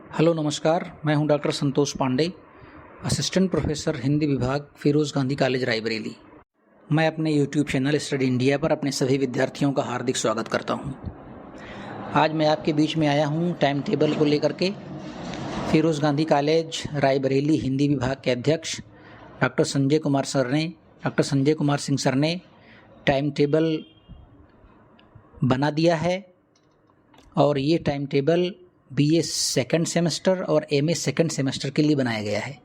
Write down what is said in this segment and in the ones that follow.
Hello नमस्कार, मैं हूं doctor Santosh Pandey, assistant professor Hindi विभाग फिरोज़ गांधी कॉलेज रायबरेली। मैं अपने यूट्यूब चैनल स्टडी इंडिया पर अपने सभी विद्यार्थियों का हार्दिक स्वागत करता हूं। आज मैं आपके बीच में आया हूं टाइम टेबल को लेकर के। फिरोज़ गांधी कॉलेज रायबरेली हिंदी विभाग के अध्यक्ष डॉक्टर संजय कुमार सिंह सर ने टाइम टेबल बना दिया है और ये time table BA second semester और एमए सेकंड सेमेस्टर के लिए बनाया गया है।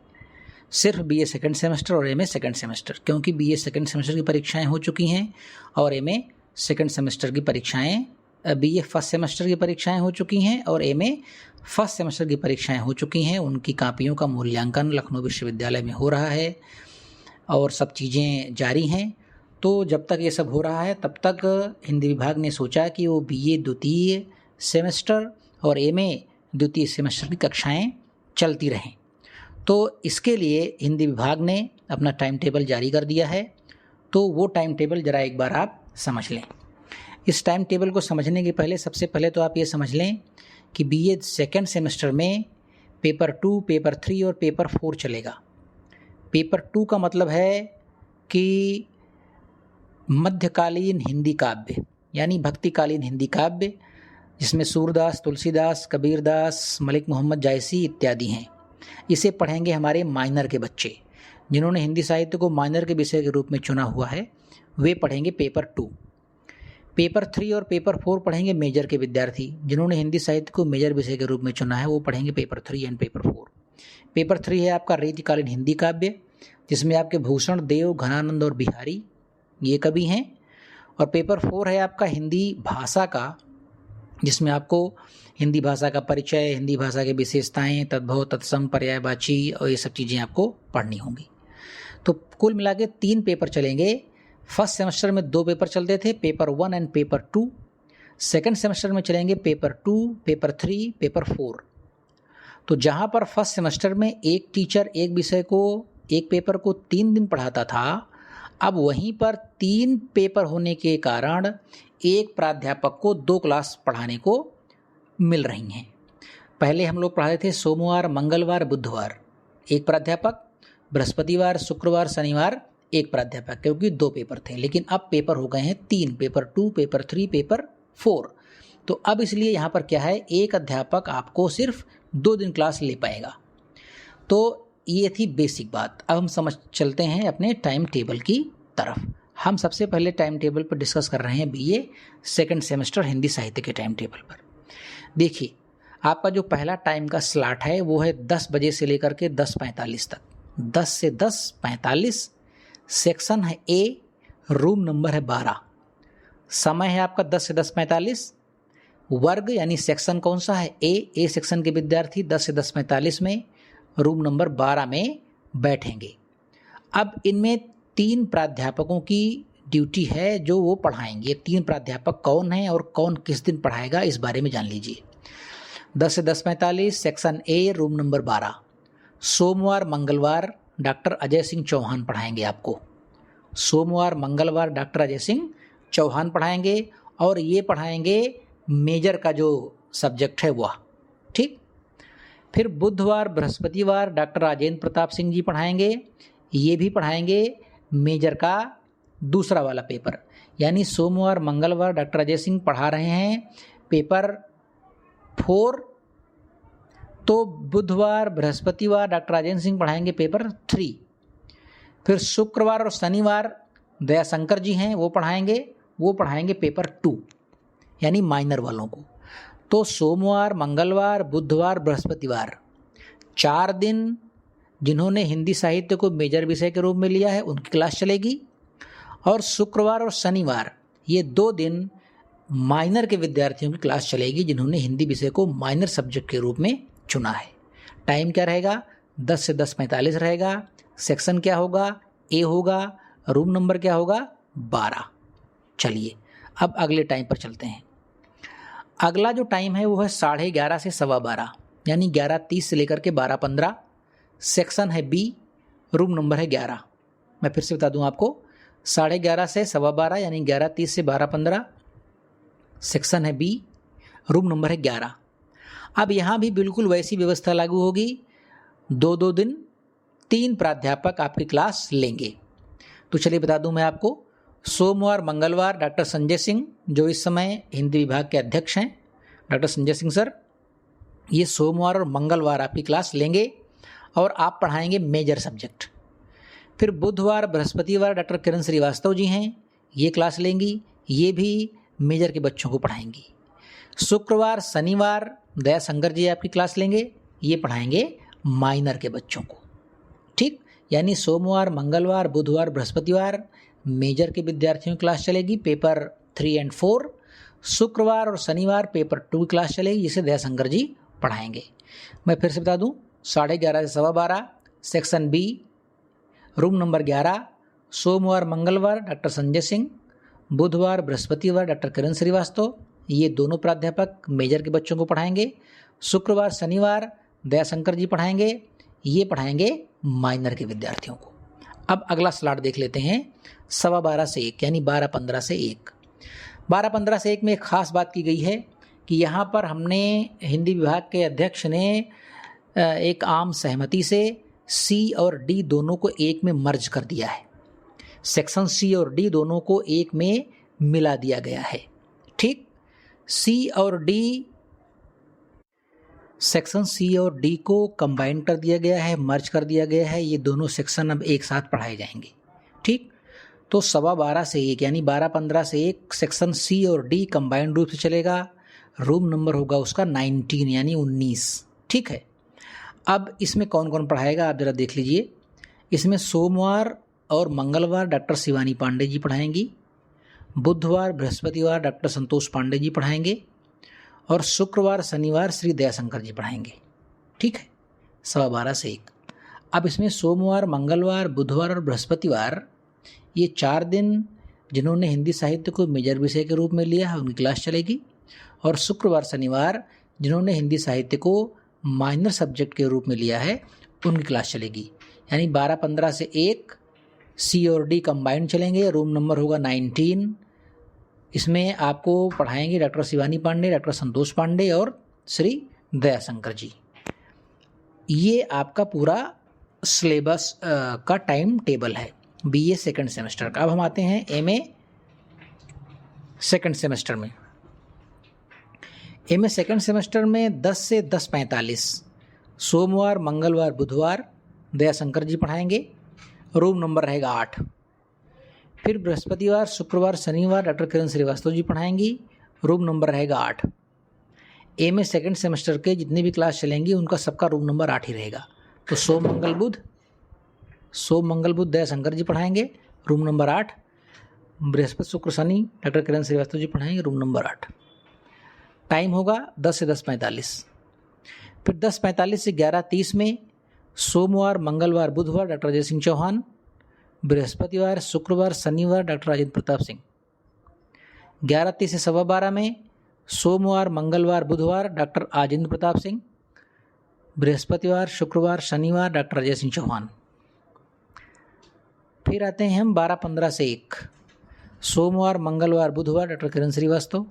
सिर्फ बीए सेकंड सेमेस्टर और एमए सेकंड सेमेस्टर, क्योंकि बीए सेकंड सेमेस्टर की परीक्षाएं हो चुकी हैं और एमए सेकंड सेमेस्टर की परीक्षाएं, बीए फर्स्ट सेमेस्टर की परीक्षाएं हो चुकी हैं और एमए फर्स्ट सेमेस्टर की परीक्षाएं हो चुकी हैं। उनकी कापियों का मूल्यांकन लखनऊ विश्वविद्यालय में हो रहा है और सब चीज़ें जारी हैं। तो जब तक ये सब हो रहा है तब तक हिंदी विभाग ने सोचा कि वो बीए द्वितीय सेमेस्टर और एमए द्वितीय सेमेस्टर की कक्षाएं चलती रहें। तो इसके लिए हिंदी विभाग ने अपना टाइम टेबल जारी कर दिया है। तो वो टाइम टेबल ज़रा एक बार आप समझ लें। इस टाइम टेबल को समझने के पहले सबसे पहले तो आप ये समझ लें कि बीए सेकेंड सेमेस्टर में पेपर 2, पेपर 3 और पेपर 4 चलेगा। पेपर 2 का मतलब है कि मध्यकालीन हिंदी काव्य यानी भक्तिकालीन हिंदी काव्य, जिसमें सूरदास, तुलसीदास, कबीरदास, मलिक मोहम्मद जायसी इत्यादि हैं। इसे पढ़ेंगे हमारे माइनर के बच्चे, जिन्होंने हिंदी साहित्य को माइनर के विषय के रूप में चुना हुआ है, वे पढ़ेंगे पेपर 2। पेपर 3 और पेपर 4 पढ़ेंगे मेजर के विद्यार्थी, जिन्होंने हिंदी साहित्य को मेजर विषय के रूप में चुना है, वो पढ़ेंगे पेपर 3 एंड पेपर 4। पेपर 3 है आपका रीतिकालीन हिंदी काव्य, जिसमें आपके भूषण, देव, घनानंद और बिहारी ये कवि हैं। और पेपर 4 है आपका हिंदी भाषा का, जिसमें आपको हिंदी भाषा का परिचय, हिंदी भाषा की विशेषताएं, तद्भव, तत्सम, पर्यायवाची और ये सब चीज़ें आपको पढ़नी होंगी। तो कुल मिला के 3 पेपर चलेंगे। फर्स्ट सेमेस्टर में 2 पेपर चलते थे, paper 1 and paper 2। Second semester में चलेंगे पेपर 2, पेपर 3, पेपर 4। तो जहाँ पर फर्स्ट सेमेस्टर में एक टीचर एक विषय को, एक पेपर को 3 दिन पढ़ाता था, अब वहीं पर 3 पेपर होने के कारण एक प्राध्यापक को 2 क्लास पढ़ाने को मिल रही हैं। पहले हम लोग पढ़ाते थे सोमवार, मंगलवार, बुधवार एक प्राध्यापक, बृहस्पतिवार, शुक्रवार, शनिवार एक प्राध्यापक, क्योंकि 2 पेपर थे। लेकिन अब पेपर हो गए हैं 3, पेपर 2, पेपर 3, पेपर 4। तो अब इसलिए यहाँ पर क्या है, एक अध्यापक आपको सिर्फ 2 दिन क्लास ले पाएगा। तो ये थी बेसिक बात। अब हम समझ चलते हैं अपने टाइम टेबल की तरफ। हम सबसे पहले टाइम टेबल पर डिस्कस कर रहे हैं बीए सेकंड सेमेस्टर हिंदी साहित्य के टाइम टेबल पर। देखिए, आपका जो पहला टाइम का स्लॉट है वो है 10 बजे से लेकर के 10:45 तक। 10 से 10:45 सेक्शन है ए, रूम नंबर है 12। समय है आपका 10 से 10:45। वर्ग यानी सेक्शन कौन सा है, ए सेक्शन के विद्यार्थी 10 से 10:45 में रूम नंबर 12 में बैठेंगे। अब इनमें 3 प्राध्यापकों की ड्यूटी है जो वो पढ़ाएंगे। 3 प्राध्यापक कौन हैं और कौन किस दिन पढ़ाएगा, इस बारे में जान लीजिए। 10 से 10:45 सेक्शन ए, रूम नंबर 12। सोमवार, मंगलवार डॉक्टर अजय सिंह चौहान पढ़ाएंगे आपको। सोमवार, मंगलवार डॉक्टर अजय सिंह चौहान पढ़ाएंगे और ये पढ़ाएंगे मेजर का जो सब्जेक्ट है वह, ठीक। फिर बुधवार, बृहस्पतिवार डॉक्टर राजेंद्र प्रताप सिंह जी पढ़ाएंगे। ये भी पढ़ाएंगे मेजर का दूसरा वाला पेपर। यानी सोमवार, मंगलवार डॉक्टर अजय सिंह पढ़ा रहे हैं पेपर 4, तो बुधवार, बृहस्पतिवार डॉक्टर राजेंद्र सिंह पढ़ाएंगे पेपर 3। फिर शुक्रवार और शनिवार दयाशंकर जी हैं, वो पढ़ाएंगे पेपर 2 यानी माइनर वालों को। तो सोमवार, मंगलवार, बुधवार, बृहस्पतिवार 4 दिन जिन्होंने हिंदी साहित्य को मेजर विषय के रूप में लिया है उनकी क्लास चलेगी। और शुक्रवार और शनिवार ये 2 दिन माइनर के विद्यार्थियों की क्लास चलेगी, जिन्होंने हिंदी विषय को माइनर सब्जेक्ट के रूप में चुना है। टाइम क्या रहेगा, 10 से 10:45 रहेगा। सेक्शन क्या होगा, ए होगा। रूम नंबर क्या होगा, 12। चलिए अब अगले टाइम पर चलते हैं। अगला जो टाइम है वो है 11:30 से 12:15 यानी 11:30 से लेकर के 12:15। सेक्शन है बी, रूम नंबर है 11। मैं फिर से बता दूं आपको, 11:30 से 12:15 यानी 11:30 से 12:15 सेक्शन है बी, रूम नंबर है 11। अब यहाँ भी बिल्कुल वैसी व्यवस्था लागू होगी, 2-2 दिन 3 प्राध्यापक आपकी क्लास लेंगे। तो चलिए बता दूं मैं आपको, सोमवार मंगलवार डॉक्टर संजय सिंह, जो इस समय हिंदी विभाग के अध्यक्ष हैं, डॉक्टर संजय सिंह सर, ये सोमवार और मंगलवार आपकी क्लास लेंगे और आप पढ़ाएंगे मेजर सब्जेक्ट। फिर बुधवार बृहस्पतिवार डॉक्टर किरण श्रीवास्तव जी हैं, ये क्लास लेंगी, ये भी मेजर के बच्चों को पढ़ाएंगी। शुक्रवार शनिवार दया शंकर जी आपकी क्लास लेंगे, ये पढ़ाएंगे माइनर के बच्चों को। ठीक, यानी सोमवार मंगलवार बुधवार बृहस्पतिवार मेजर के विद्यार्थियों की क्लास चलेगी, पेपर 3 और 4। शुक्रवार और शनिवार पेपर 2 की क्लास चलेगी, जिसे दया शंकर जी पढ़ाएंगे। मैं फिर से बता दूं, 11:30 से 12:15 सेक्शन बी रूम नंबर 11, सोमवार मंगलवार डॉक्टर संजय सिंह, बुधवार बृहस्पतिवार डॉक्टर किरण श्रीवास्तव, ये दोनों प्राध्यापक मेजर के बच्चों को पढ़ाएंगे। शुक्रवार शनिवार दयाशंकर जी पढ़ाएंगे, ये पढ़ाएंगे माइनर के विद्यार्थियों को। अब अगला स्लॉट देख लेते हैं, 12:15 से 1 यानी 12:15 से 1। 12:15 से 1 में एक खास बात की गई है कि यहाँ पर हमने हिंदी विभाग के अध्यक्ष ने एक आम सहमति से सी और डी दोनों को एक में मर्ज कर दिया है। सेक्शन सी और डी दोनों को एक में मिला दिया गया है। ठीक, सी और डी, सेक्शन सी और डी को कंबाइन कर दिया गया है, मर्ज कर दिया गया है। ये दोनों सेक्शन अब एक साथ पढ़ाए जाएंगे। ठीक, तो 12:15 से 1 यानी 12:15 से 1 सेक्शन सी और डी कंबाइंड रूप से चलेगा। रूम नंबर होगा उसका 19 यानी 19। ठीक है, अब इसमें कौन कौन पढ़ाएगा आप जरा देख लीजिए। इसमें सोमवार और मंगलवार डॉक्टर शिवानी पांडे जी पढ़ाएंगी, बुधवार बृहस्पतिवार डॉक्टर संतोष पांडे जी पढ़ाएंगे और शुक्रवार शनिवार श्री दयाशंकर जी पढ़ाएंगे। ठीक है, 12:15 से 1। अब इसमें सोमवार मंगलवार बुधवार और बृहस्पतिवार, ये 4 दिन जिन्होंने हिंदी साहित्य को मेजर विषय के रूप में लिया है उनकी क्लास चलेगी, और शुक्रवार शनिवार जिन्होंने हिंदी साहित्य को माइनर सब्जेक्ट के रूप में लिया है उनकी क्लास चलेगी। यानी 12:15 से 1 सी और डी कंबाइंड चलेंगे। रूम नंबर होगा 19। इसमें आपको पढ़ाएंगे डॉक्टर शिवानी पांडे, डॉक्टर संतोष पांडे और श्री दयाशंकर जी। ये आपका पूरा सिलेबस का टाइम टेबल है बीए सेकंड सेमेस्टर का। अब हम आते हैं एमए सेकंड सेमेस्टर में। एमए सेकंड सेमेस्टर में 10 से 10:45 सोमवार मंगलवार बुधवार दयाशंकर जी पढ़ाएंगे। रूम नंबर रहेगा 8। फिर बृहस्पतिवार शुक्रवार शनिवार डॉक्टर किरण श्रीवास्तव जी पढ़ाएंगी। रूम नंबर रहेगा 8। एमए सेकंड सेमेस्टर के जितनी भी क्लास चलेंगी उनका सबका रूम नंबर 8 ही रहेगा। तो सोम मंगल बुध दयाशंकर जी पढ़ाएंगे, रूम नंबर 8। बृहस्पति शुक्र शनि डॉक्टर किरण श्रीवास्तव जी पढ़ाएंगे, रूम नंबर 8। टाइम होगा 10 से 10:45। फिर 10:45 से 11:30 में सोमवार मंगलवार बुधवार डॉक्टर अजय सिंह चौहान, बृहस्पतिवार शुक्रवार शनिवार डॉक्टर राजेंद्र प्रताप सिंह। 11:30 से 12:15 में सोमवार मंगलवार बुधवार डॉक्टर आजेंद्र प्रताप सिंह, बृहस्पतिवार शुक्रवार शनिवार डॉक्टर अजय सिंह चौहान। फिर आते हैं हम 12:15 से 1 सोमवार मंगलवार बुधवार डॉक्टर किरण श्रीवास्तव,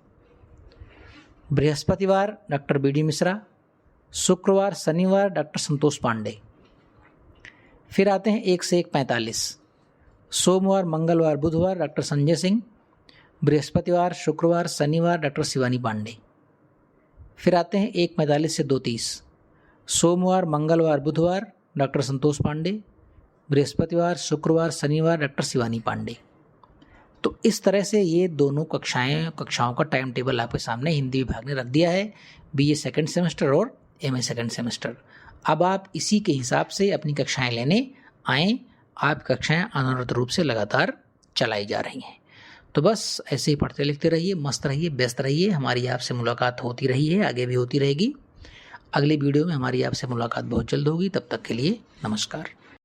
बृहस्पतिवार डॉक्टर बीडी मिश्रा, शुक्रवार शनिवार डॉक्टर संतोष पांडे। फिर आते हैं 1 से 1:45 सोमवार मंगलवार बुधवार डॉक्टर संजय सिंह, बृहस्पतिवार शुक्रवार शनिवार डॉक्टर शिवानी पांडे। फिर आते हैं 1:45 से 2:30 सोमवार मंगलवार बुधवार डॉक्टर संतोष पांडे, बृहस्पतिवार शुक्रवार शनिवार डॉक्टर शिवानी पांडे। तो इस तरह से ये दोनों कक्षाओं का टाइम टेबल आपके सामने हिंदी विभाग ने रख दिया है, बीए सेकंड सेमेस्टर और एमए सेकंड सेमेस्टर। अब आप इसी के हिसाब से अपनी कक्षाएं लेने आएँ। आप कक्षाएं अनवरत रूप से लगातार चलाई जा रही हैं। तो बस ऐसे ही पढ़ते लिखते रहिए, मस्त रहिए, व्यस्त रहिए। हमारी आपसे मुलाकात होती रही है, आगे भी होती रहेगी। अगली वीडियो में हमारी आपसे मुलाकात बहुत जल्द होगी। तब तक के लिए नमस्कार।